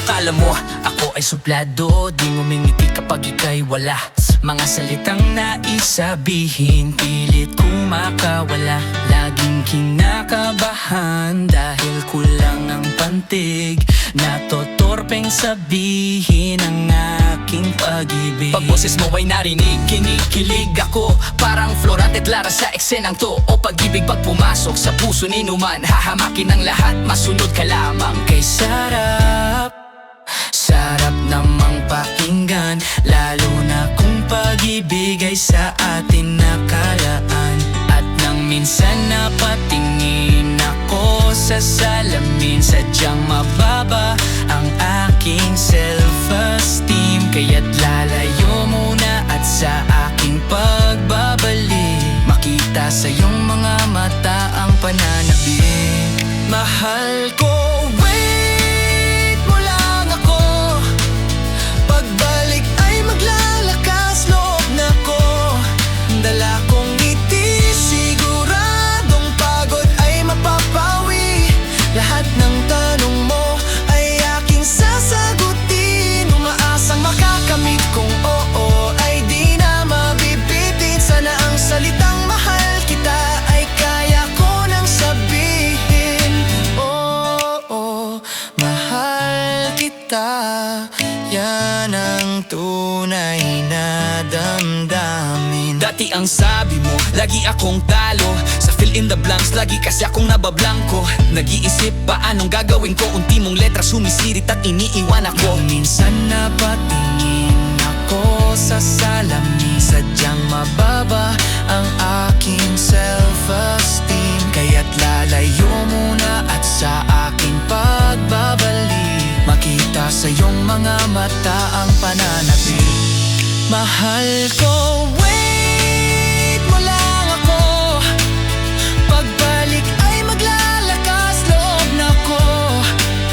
Akala mo ako ay suplado, di ngumingiti kapag ika'y wala. Mga salitang naisabihin, pilit kong makawala. Laging kinakabahan dahil kulang ang pantig. Natotorpeng sabihin ang aking pag-ibig. Pag boses mo ay narinig, kinikilig ako. Parang Florante Clara sa eksenang to. O pag-ibig pag pumasok sa puso ni Numan, hahamakin ang lahat, masunod ka lamang. Kay sarap, sarap namang pakinggan, lalo na kung pag-ibig ay sa atin nakalaan. At nang minsan napatingin ako sa salamin, sadyang mababa ang aking self-esteem. Kaya't lalayo muna at sa aking pagbabalik, makita sa iyong mga mata ang pananabik. Mahal ko, wait mo lang ako. Pagbalik ay maglalakas loob na ko. Dala kong ngiti, siguradong pagod ay mapapawi. Lahat ng tanong mo ay aking sasagutin. Umaasang makakamit kong oo ay di na mabibitin. Sana ang salitang mahal kita ay kaya ko nang sabihin. Oo, mahal kita, yan ang tunay na damdamin. Dati ang sabi mo, lagi akong talo. Sa fill in the blanks, lagi kasi akong nabablangko. Nag-iisip pa anong gagawin ko, unti mong letra sumisirit at iniiwan ako. Minsan napatingin ako sa salamin, sadyang mababa ang aking self-esteem. Kaya't lalayo muna at sa aking pagbabalik, makita sa iyong mga mata ang pananabik. Mahal ko, wait mo lang ako. Pagbalik ay maglalakas loob na ko.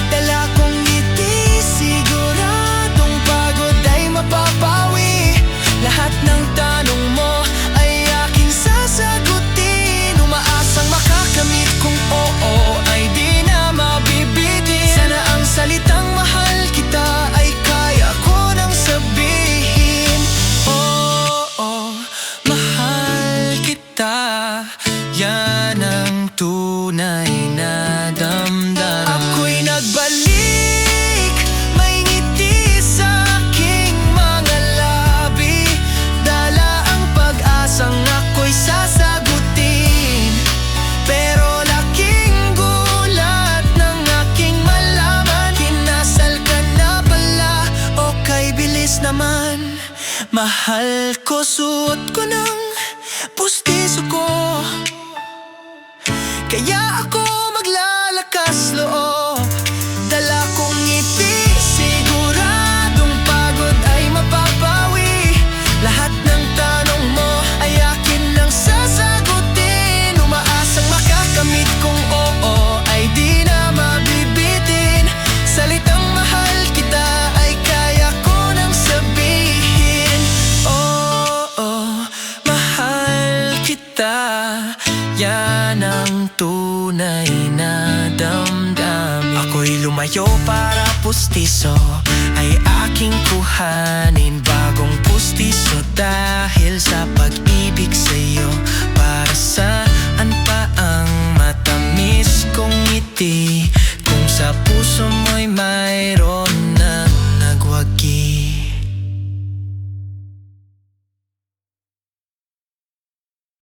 Dala kong ngiti, siguradong pagod ay mapapawi. Lahat ng tanong mo ay aking sasagutin. Umaasang makakamit kung oo ay di na mabibitin. Sana ang salitang mahal kita ay kaya ko nang sabihin. Oo, mahal kita, yan ang tunay na damdamin. Ako'y nagbalik, may ngiti sa aking mga labi. Dala ang pag-asang ako'y sasagutin. Pero laking gulat ng aking malaman, kinasal ka na pala, o kay bilis naman. Mahal ko, suot ko ng pustiso ko, kaya ako maglalakas loob. Dala kong ngiti, siguradong pagod ay mapapawi. Lahat ng tanong mo ay akin nang sasagutin. Umaasang makakamit kong oo ay di na mabibitin. Salitang mahal kita ay kaya ko nang sabihin. Oo, mahal kita, yan ang tunay na damdamin. Ako'y lumayo para pustiso ay aking kuhanin. Bagong pustiso dahil sa pag-ibig sa'yo.